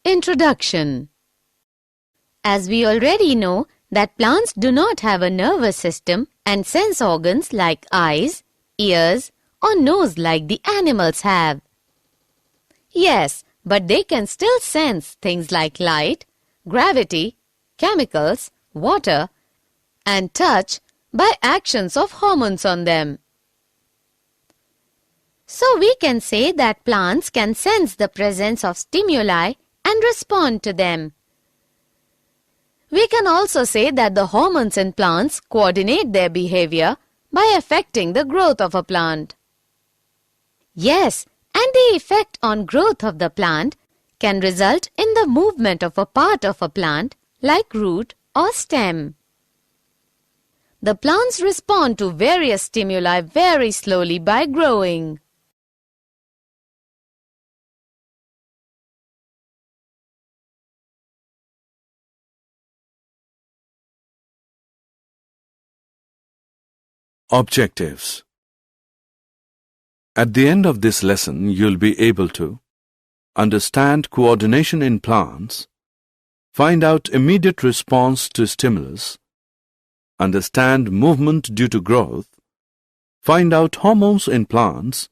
Introduction. As we already know that plants do not have a nervous system and sense organs like eyes, ears, or nose like the animals have. Yes, but they can still sense things like light, gravity, chemicals, water, and touch by actions of hormones on them. So we can say that plants can sense the presence of stimuli and respond to them. We can also say that the hormones in plants coordinate their behavior by affecting the growth of a plant. Yes, and the effect on growth of the plant can result in the movement of a part of a plant like root or stem. The plants respond to various stimuli very slowly by growing. Objectives. At the end of this lesson, you'll be able to understand coordination in plants, find out immediate response to stimulus, understand movement due to growth, find out hormones in plants,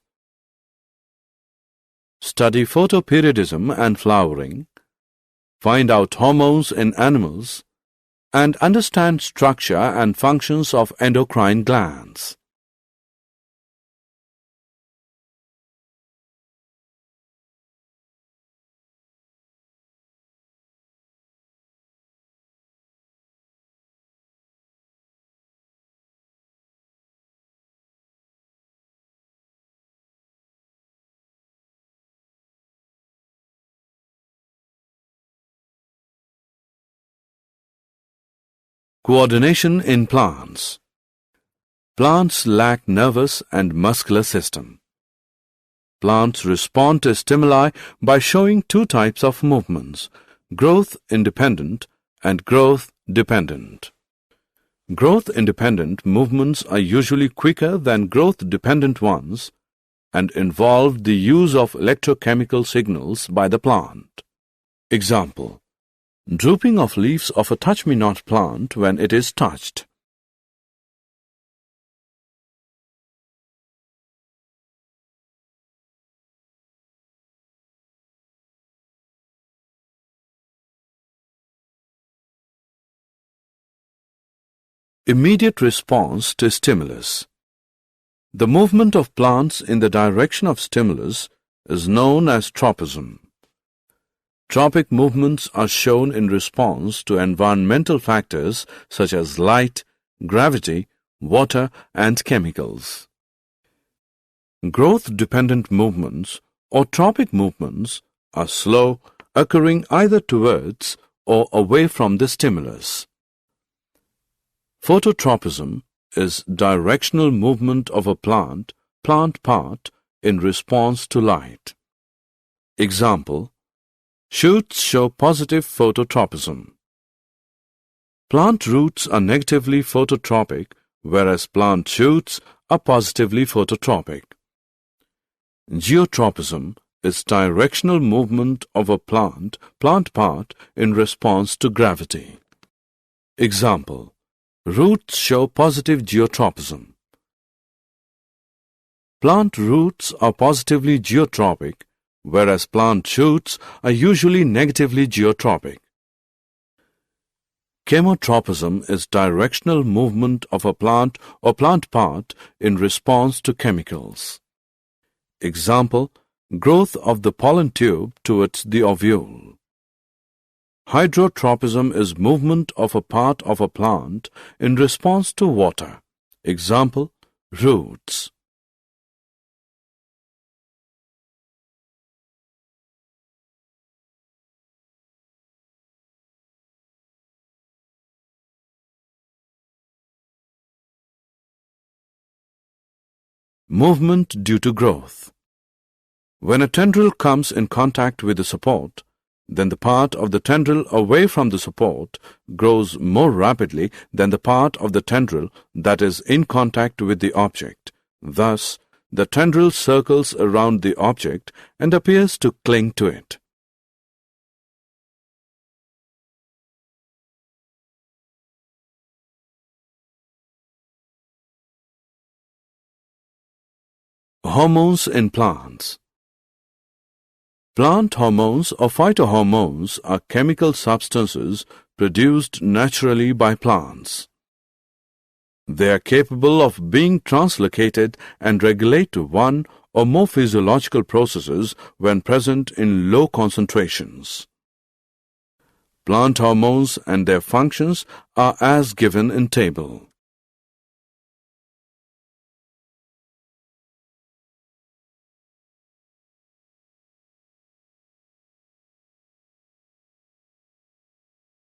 study photoperiodism and flowering, find out hormones in animals, and understand structure and functions of endocrine glands. Coordination in plants. Plants lack nervous and muscular system. Plants respond to stimuli by showing two types of movements, growth-independent and growth-dependent. Growth-independent movements are usually quicker than growth-dependent ones and involve the use of electrochemical signals by the plant. Example: drooping of leaves of a touch-me-not plant when it is touched. Immediate response to stimulus. The movement of plants in the direction of stimulus is known as tropism. Tropic movements are shown in response to environmental factors such as light, gravity, water, and chemicals. Growth-dependent movements or tropic movements are slow, occurring either towards or away from the stimulus. Phototropism is directional movement of a plant part in response to light. Example: shoots show positive phototropism. Plant roots are negatively phototropic, whereas plant shoots are positively phototropic. Geotropism is directional movement of a plant part in response to gravity. Example: roots show positive geotropism. Plant roots are positively geotropic, whereas plant shoots are usually negatively geotropic. Chemotropism is directional movement of a plant or plant part in response to chemicals. Example: growth of the pollen tube towards the ovule. Hydrotropism is movement of a part of a plant in response to water. Example: roots. Movement due to growth. When a tendril comes in contact with the support, then the part of the tendril away from the support grows more rapidly than the part of the tendril that is in contact with the object. Thus, the tendril circles around the object and appears to cling to it. Hormones in plants. Plant hormones or phytohormones are chemical substances produced naturally by plants. They are capable of being translocated and regulate one or more physiological processes when present in low concentrations. Plant hormones and their functions are as given in table.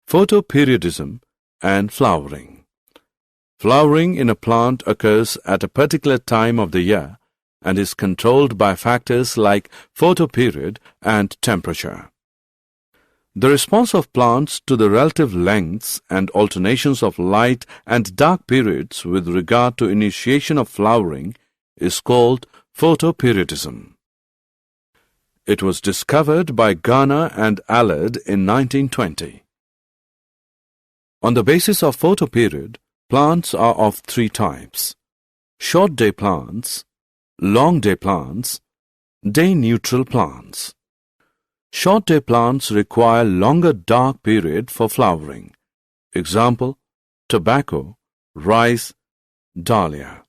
Photoperiodism and flowering. Flowering in a plant occurs at a particular time of the year and is controlled by factors like photoperiod and temperature. The response of plants to the relative lengths and alternations of light and dark periods with regard to initiation of flowering is called photoperiodism. It was discovered by Garner and Allard in 1920. On the basis of photoperiod, plants are of three types: short-day plants, long-day plants, day-neutral plants. Short-day plants require longer dark period for flowering. Example, tobacco, rice, dahlia.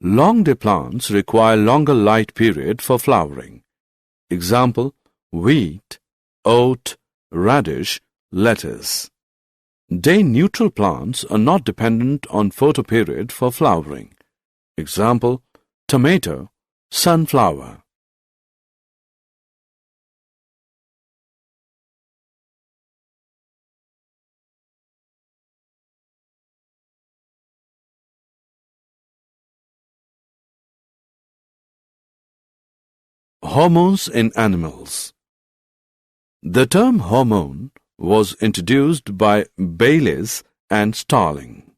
Long-day plants require longer light period for flowering. Example, wheat, oat, radish, lettuce. Day-neutral plants are not dependent on photoperiod for flowering. Example, tomato, sunflower. Hormones in animals. The term hormone was introduced by Bayliss and Starling.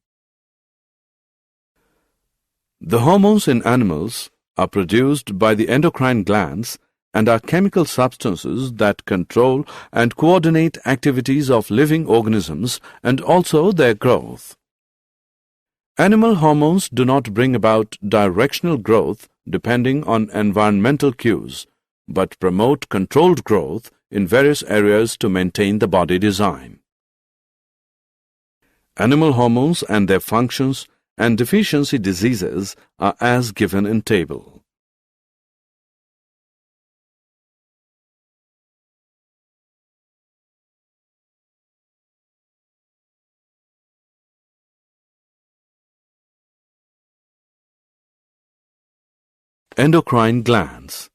The hormones in animals are produced by the endocrine glands and are chemical substances that control and coordinate activities of living organisms and also their growth. Animal hormones do not bring about directional growth depending on environmental cues, but promote controlled growth in various areas to maintain the body design. Animal hormones and their functions and deficiency diseases are as given in table. Endocrine glands.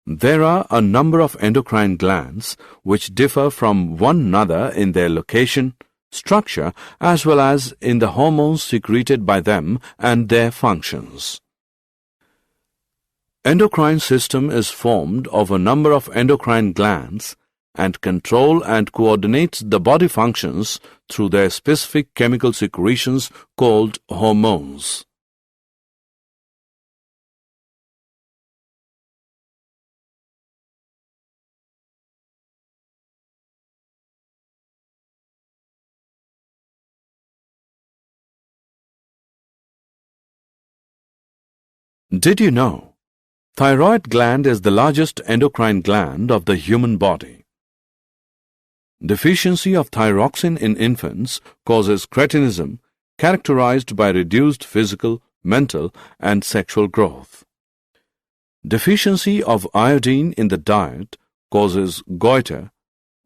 There are a number of endocrine glands which differ from one another in their location, structure, as well as in the hormones secreted by them and their functions. Endocrine system is formed of a number of endocrine glands and control and coordinates the body functions through their specific chemical secretions called hormones. Did you know? Thyroid gland is the largest endocrine gland of the human body. Deficiency of thyroxine in infants causes cretinism, characterized by reduced physical, mental, and sexual growth. Deficiency of iodine in the diet causes goiter,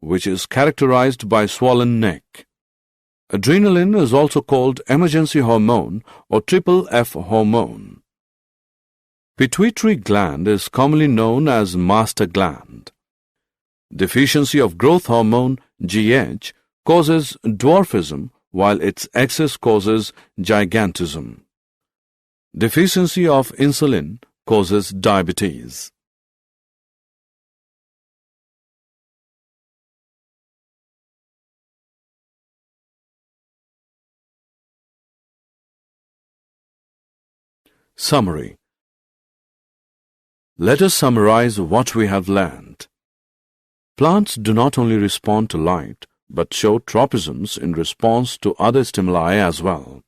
which is characterized by swollen neck. Adrenaline is also called emergency hormone or triple F hormone. Pituitary gland is commonly known as master gland. Deficiency of growth hormone, GH, causes dwarfism, while its excess causes gigantism. Deficiency of insulin causes diabetes. Summary. Let us summarize what we have learned. Plants do not only respond to light, but show tropisms in response to other stimuli as well.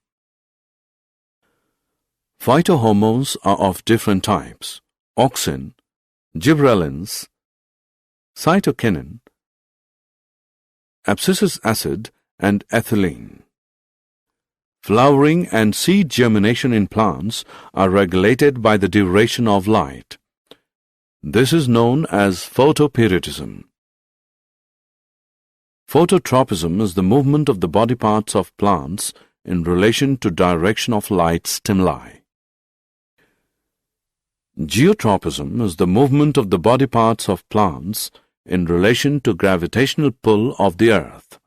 Phytohormones are of different types: auxin, gibberellins, cytokinin, abscisic acid, and ethylene. Flowering and seed germination in plants are regulated by the duration of light. This is known as photoperiodism. Phototropism is the movement of the body parts of plants in relation to direction of light stimuli. Geotropism is the movement of the body parts of plants in relation to gravitational pull of the earth.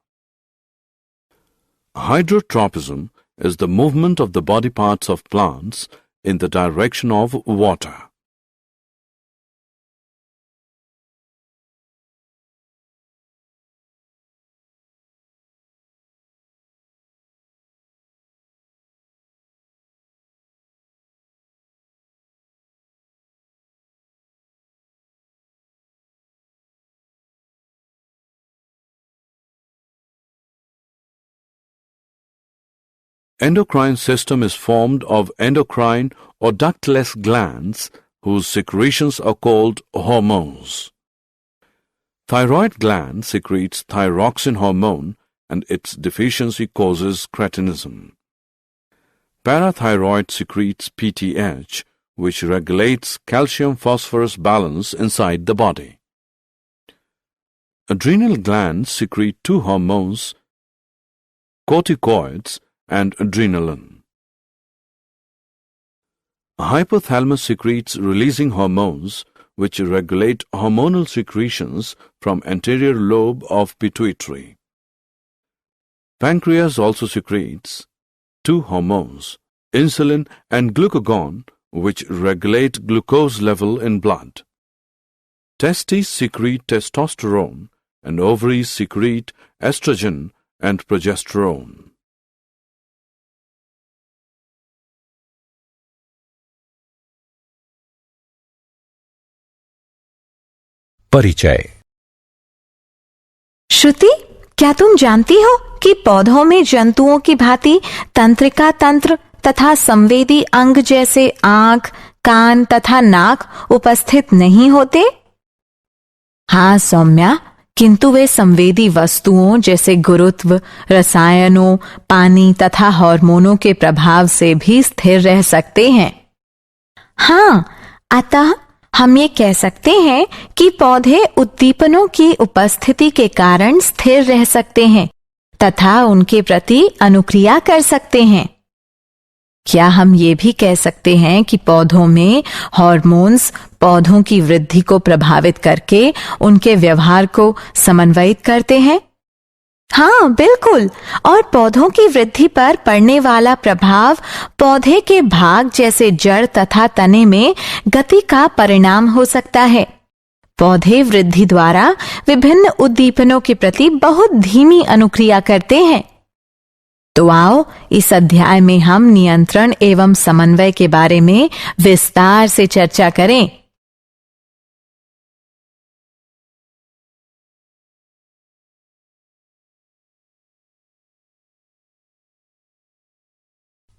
Hydrotropism is the movement of the body parts of plants in the direction of water. Endocrine system is formed of endocrine or ductless glands whose secretions are called hormones. Thyroid gland secretes thyroxine hormone and its deficiency causes cretinism. Parathyroid secretes PTH, which regulates calcium-phosphorus balance inside the body. Adrenal glands secrete two hormones, corticoids and adrenaline. Hypothalamus secretes releasing hormones which regulate hormonal secretions from anterior lobe of pituitary. Pancreas also secretes two hormones, insulin and glucagon, which regulate glucose level in blood. Testes secrete testosterone and ovaries secrete estrogen and progesterone. परिचय। श्रुति, क्या तुम जानती हो कि पौधों में जंतुओं की भांति तंत्रिका तंत्र तथा संवेदी अंग जैसे आंख, कान तथा नाक उपस्थित नहीं होते? हाँ सौम्या, किंतु वे संवेदी वस्तुओं जैसे गुरुत्व, रसायनों, पानी तथा हार्मोनों के प्रभाव से भी स्थिर रह सकते हैं। हाँ, अतः हम ये कह सकते हैं कि पौधे उद्दीपनों की उपस्थिति के कारण स्थिर रह सकते हैं तथा उनके प्रति अनुक्रिया कर सकते हैं। क्या हम ये भी कह सकते हैं कि पौधों में हार्मोन्स पौधों की वृद्धि को प्रभावित करके उनके व्यवहार को समन्वयित करते हैं? हाँ, बिल्कुल। और पौधों की वृद्धि पर पड़ने वाला प्रभाव पौधे के भाग जैसे जड़ तथा तने में गति का परिणाम हो सकता है। पौधे वृद्धि द्वारा विभिन्न उद्दीपनों के प्रति बहुत धीमी अनुक्रिया करते हैं। तो आओ इस अध्याय में हम नियंत्रण एवं समन्वय के बारे में विस्तार से चर्चा करें।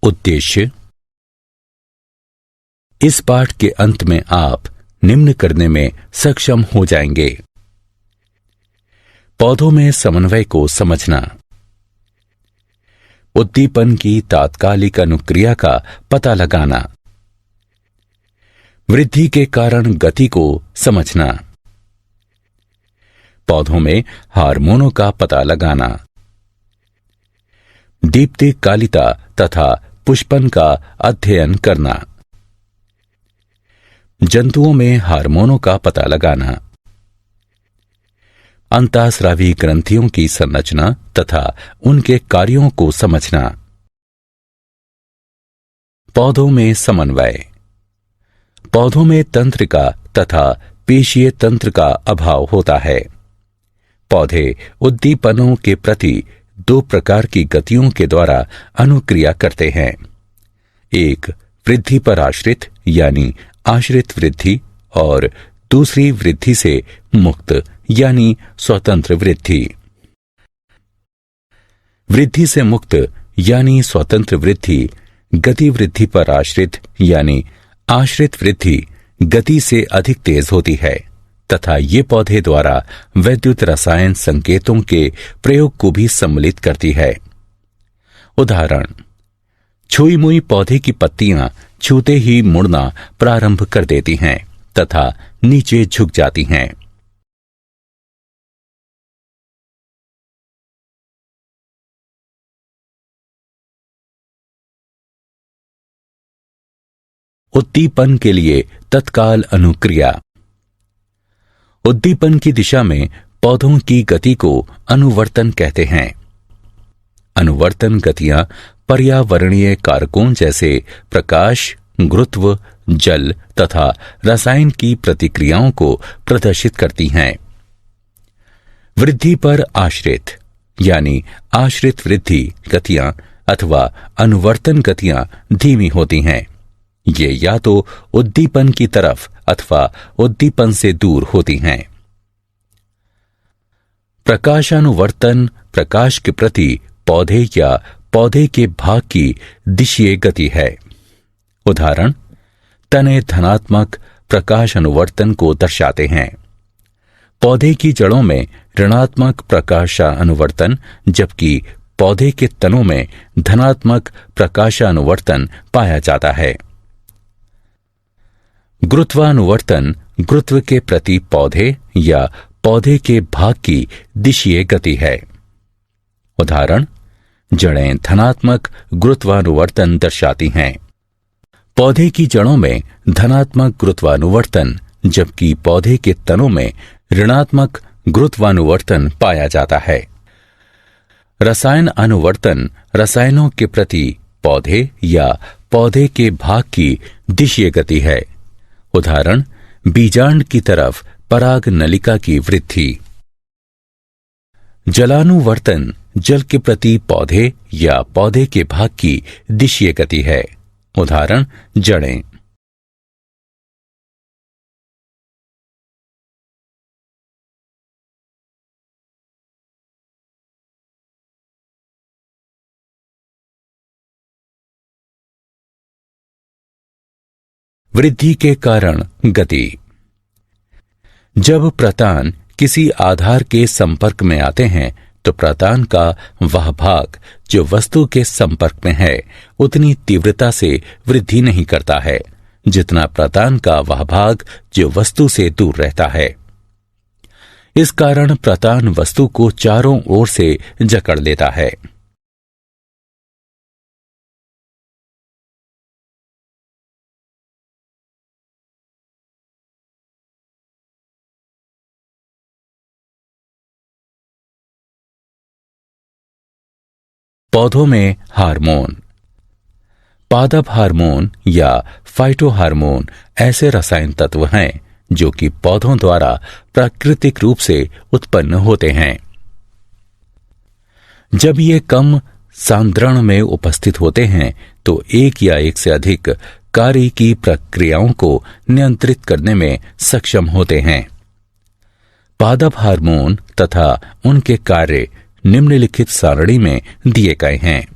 उद्देश्य। इस पाठ के अंत में आप निम्न करने में सक्षम हो जाएंगे: पौधों में समन्वय को समझना, उद्दीपन की तात्कालिक अनुक्रिया का पता लगाना, वृद्धि के कारण गति को समझना, पौधों में हार्मोनों का पता लगाना, दीप्तिकालिता तथा पुष्पन का अध्ययन करना, जंतुओं में हार्मोनों का पता लगाना, अंतःस्रावी ग्रंथियों की संरचना तथा उनके कार्यों को समझना। पौधों में समन्वय। पौधों में तंत्रिका तथा पेशीय तंत्र का अभाव होता है। पौधे उद्दीपनों के प्रति दो प्रकार की गतियों के द्वारा अनुक्रिया करते हैं: एक वृद्धि पर आश्रित यानी आश्रित वृद्धि और दूसरी वृद्धि से मुक्त यानी स्वतंत्र वृद्धि। वृद्धि से मुक्त यानी स्वतंत्र वृद्धि गति वृद्धि पर आश्रित यानी आश्रित वृद्धि गति से अधिक तेज होती है तथा ये पौधे द्वारा वैद्युत रसायन संकेतों के प्रयोग को भी सम्मिलित करती है। उदाहरण, छुई मुई पौधे की पत्तियां छूते ही मुड़ना प्रारंभ कर देती हैं तथा नीचे झुक जाती हैं। उद्दीपन के लिए तत्काल अनुक्रिया। उद्दीपन की दिशा में पौधों की गति को अनुवर्तन कहते हैं। अनुवर्तन गतियां पर्यावरणीय कारकों जैसे प्रकाश, गुरुत्व, जल तथा रसायन की प्रतिक्रियाओं को प्रदर्शित करती हैं। वृद्धि पर आश्रित यानी आश्रित वृद्धि गतियां अथवा अनुवर्तन गतियां धीमी होती हैं। ये या तो उद्दीपन की तरफ अथवा उद्दीपन से दूर होती हैं। प्रकाशानुवर्तन प्रकाश के प्रति पौधे या पौधे के भाग की दिशीय गति है। उदाहरण, तने धनात्मक प्रकाश अनुवर्तन को दर्शाते हैं। पौधे की जड़ों में ऋणात्मक प्रकाशानुवर्तन जबकि पौधे के तनों में धनात्मक प्रकाशानुवर्तन पाया जाता है। गुरुत्वानुवर्तन गुरुत्व के प्रति पौधे या पौधे के भाग की दिशीय गति है। उदाहरण, जड़ें धनात्मक गुरुत्वानुवर्तन दर्शाती हैं। पौधे की जड़ों में धनात्मक गुरुत्वानुवर्तन जबकि पौधे के तनों में ऋणात्मक गुरुत्वानुवर्तन पाया जाता है। रसायन अनुवर्तन रसायनों के प्रति पौधे या पौधे के भाग की दिशीय गति है। उदाहरण, बीजांड की तरफ पराग नलिका की वृद्धि। जलानुवर्तन जल के प्रति पौधे या पौधे के भाग की दिशीय गति है। उदाहरण, जड़ें। वृद्धि के कारण गति। जब प्रतान किसी आधार के संपर्क में आते हैं तो प्रतान का वह भाग जो वस्तु के संपर्क में है उतनी तीव्रता से वृद्धि नहीं करता है जितना प्रतान का वह भाग जो वस्तु से दूर रहता है। इस कारण प्रतान वस्तु को चारों ओर से जकड़ लेता है। पौधों में हार्मोन। पादप हार्मोन या फाइटोहार्मोन ऐसे रसायन तत्व हैं जो कि पौधों द्वारा प्राकृतिक रूप से उत्पन्न होते हैं। जब ये कम सांद्रण में उपस्थित होते हैं तो एक या एक से अधिक कार्य की प्रक्रियाओं को नियंत्रित करने में सक्षम होते हैं। पादप हार्मोन तथा उनके कार्य निम्नलिखित सारणी में दिए गए हैं।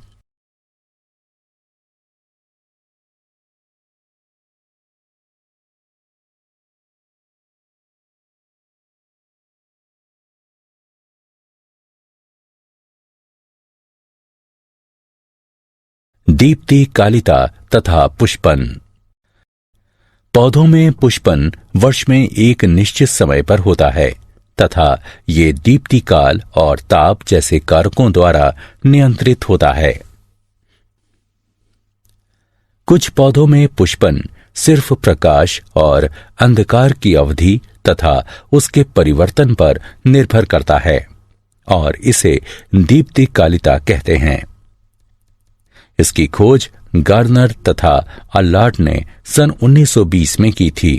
दीप्ति कालिता तथा पुष्पन। पौधों में पुष्पन वर्ष में एक निश्चित समय पर होता है तथा ये दीप्ति काल और ताप जैसे कारकों द्वारा नियंत्रित होता है। कुछ पौधों में पुष्पन सिर्फ प्रकाश और अंधकार की अवधि तथा उसके परिवर्तन पर निर्भर करता है और इसे दीप्ति कालिता कहते हैं। इसकी खोज गार्नर तथा अल्लार्ट ने सन 1920 में की थी।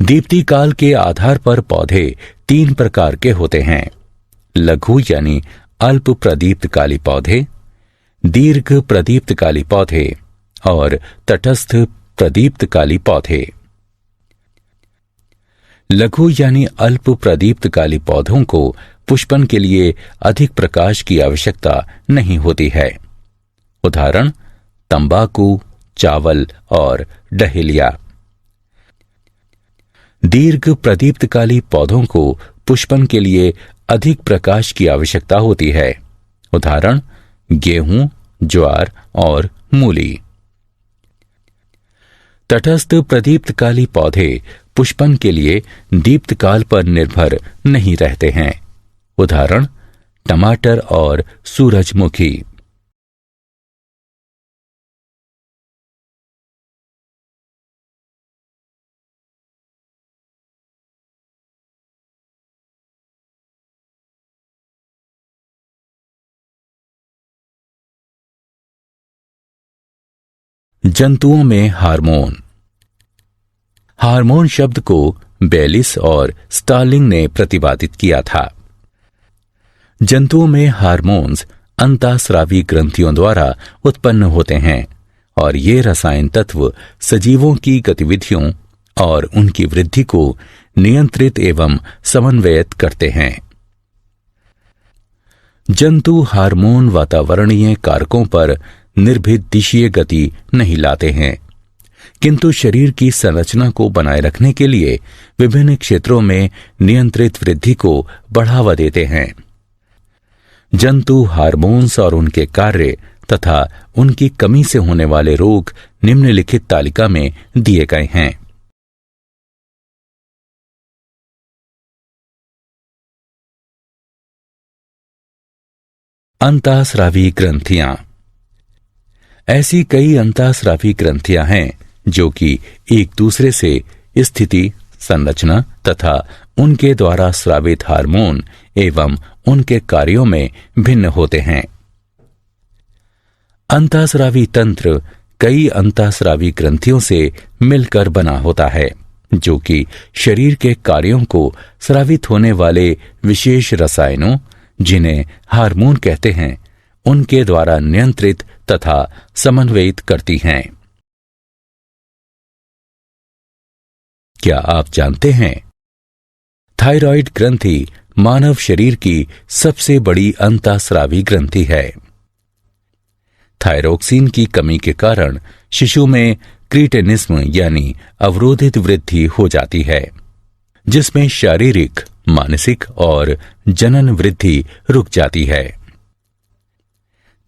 दीप्ति काल के आधार पर पौधे 3 प्रकार के होते हैं: लघु यानी अल्प प्रदीप्तकाली पौधे, दीर्घ प्रदीप्तकाली पौधे और तटस्थ प्रदीप्तकाली पौधे। लघु यानी अल्प प्रदीप्तकाली पौधों को पुष्पन के लिए अधिक प्रकाश की आवश्यकता नहीं होती है। उदाहरण, तंबाकू, चावल और डहेलिया। दीर्घ प्रदीप्तकाली पौधों को पुष्पन के लिए अधिक प्रकाश की आवश्यकता होती है। उदाहरण गेहूं, ज्वार और मूली। तटस्थ प्रदीप्तकाली पौधे पुष्पन के लिए दीप्तकाल पर निर्भर नहीं रहते हैं। उदाहरण टमाटर और सूरजमुखी। जंतुओं में हार्मोन। हार्मोन शब्द को बेलिस और स्टार्लिंग ने प्रतिपादित किया था। जंतुओं में हार्मोन्स अंतःस्रावी ग्रंथियों द्वारा उत्पन्न होते हैं और ये रसायन तत्व सजीवों की गतिविधियों और उनकी वृद्धि को नियंत्रित एवं समन्वयित करते हैं। जंतु हार्मोन वातावरणीय कारकों पर निर्भीत दिशीय गति नहीं लाते हैं, किंतु शरीर की संरचना को बनाए रखने के लिए विभिन्न क्षेत्रों में नियंत्रित वृद्धि को बढ़ावा देते हैं। जंतु हार्मोन्स और उनके कार्य तथा उनकी कमी से होने वाले रोग निम्नलिखित तालिका में दिए गए हैं। अंतःस्रावी ग्रंथियां। ऐसी कई अंतःस्रावी ग्रंथियां हैं जो कि एक दूसरे से स्थिति, संरचना तथा उनके द्वारा स्रावित हार्मोन एवं उनके कार्यों में भिन्न होते हैं। अंतःस्रावी तंत्र कई अंतःस्रावी ग्रंथियों से मिलकर बना होता है, जो कि शरीर के कार्यों को स्रावित होने वाले विशेष रसायनों, जिन्हें हार्मोन कहते हैं, उनके द्वारा नियंत्रित तथा समन्वयित करती हैं। क्या आप जानते हैं थायराइड ग्रंथि मानव शरीर की सबसे बड़ी अंतःस्रावी ग्रंथि है। थायरोक्सिन की कमी के कारण शिशु में क्रीटेनिज्म यानी अवरोधित वृद्धि हो जाती है, जिसमें शारीरिक, मानसिक और जनन वृद्धि रुक जाती है।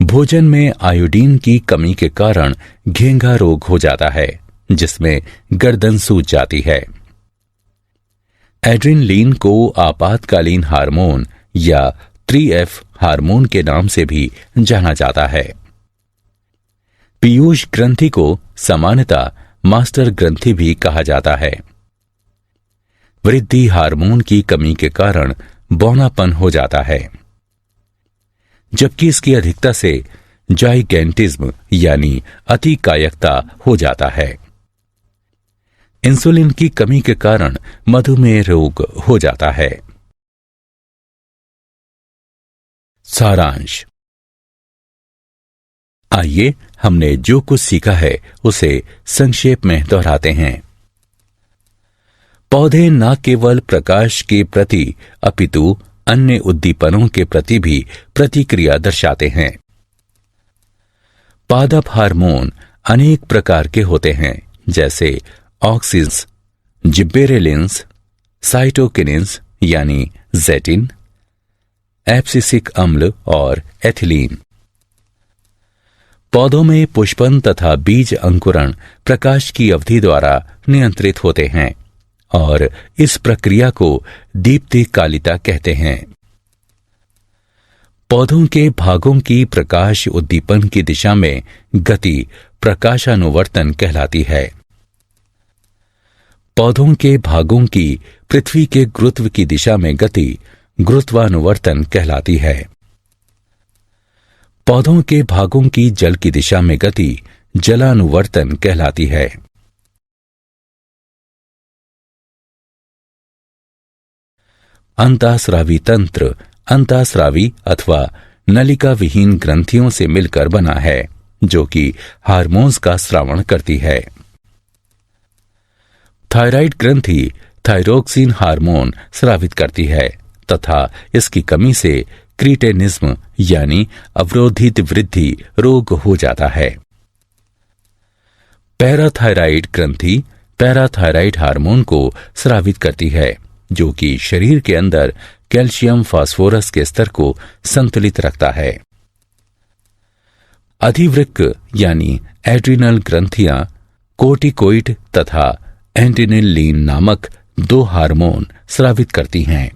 भोजन में आयोडीन की कमी के कारण घेंघा रोग हो जाता है, जिसमें गर्दन सूज जाती है। एड्रेनलिन को आपातकालीन हार्मोन या 3F हार्मोन के नाम से भी जाना जाता है। पीयूष ग्रंथि को सामान्यतः मास्टर ग्रंथि भी कहा जाता है। वृद्धि हार्मोन की कमी के कारण बौनापन हो जाता है, जबकि इसकी अधिकता से जाइगेंटिज्म यानी अतिकायकता हो जाता है। इंसुलिन की कमी के कारण मधुमेह रोग हो जाता है। सारांश। आइए हमने जो कुछ सीखा है उसे संक्षेप में दोहराते हैं। पौधे न केवल प्रकाश के प्रति अपितु अन्य उद्दीपनों के प्रति भी प्रतिक्रिया दर्शाते हैं। पादप हार्मोन अनेक प्रकार के होते हैं, जैसे ऑक्सिन्स, जिब्बेरेलिन्स, साइटोकिनिन्स यानी जेटिन, एब्सिसिक अम्ल और एथिलीन। पौधों में पुष्पन तथा बीज अंकुरण प्रकाश की अवधि द्वारा नियंत्रित होते हैं और इस प्रक्रिया को दीप्तिकालिता कहते हैं। पौधों के भागों की प्रकाश उद्दीपन की दिशा में गति प्रकाशानुवर्तन कहलाती है। पौधों के भागों की पृथ्वी के गुरुत्व की दिशा में गति गुरुत्वानुवर्तन कहलाती है। पौधों के भागों की जल की दिशा में गति जलानुवर्तन कहलाती है। अंतःस्रावी तंत्र अंतःस्रावी अथवा नलिका विहीन ग्रंथियों से मिलकर बना है, जो कि हार्मोन्स का स्रावण करती है। थायराइड ग्रंथि थायरोक्सिन हार्मोन स्रावित करती है तथा इसकी कमी से क्रीटेनिज्म यानी अवरोधित वृद्धि रोग हो जाता है। पैराथायराइड ग्रंथि पैराथायराइड हार्मोन को स्रावित करती है, जो कि शरीर के अंदर कैल्शियम फास्फोरस के स्तर को संतुलित रखता है। अधिवृक्क यानी एड्रिनल ग्रंथियां कोर्टिकोइड तथा एंटिनिलीन नामक 2 हार्मोन स्रावित करती हैं।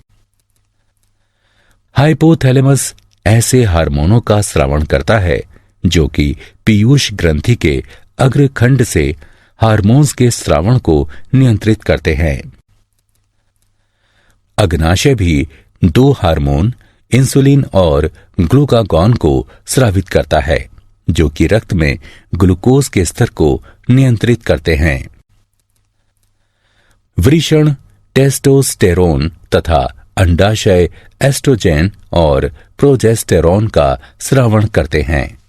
हाइपोथैलेमस ऐसे हार्मोनों का स्रावण करता है जो कि पीयूष ग्रंथि के अग्रखंड से हार्मोन्स के स्रावण को नियंत्रित करते हैं। अग्नाशय भी 2 हार्मोन इंसुलिन और ग्लूकागॉन को स्रावित करता है, जो कि रक्त में ग्लूकोज के स्तर को नियंत्रित करते हैं। वृषण टेस्टोस्टेरोन तथा अंडाशय एस्ट्रोजेन और प्रोजेस्टेरोन का स्रावण करते हैं।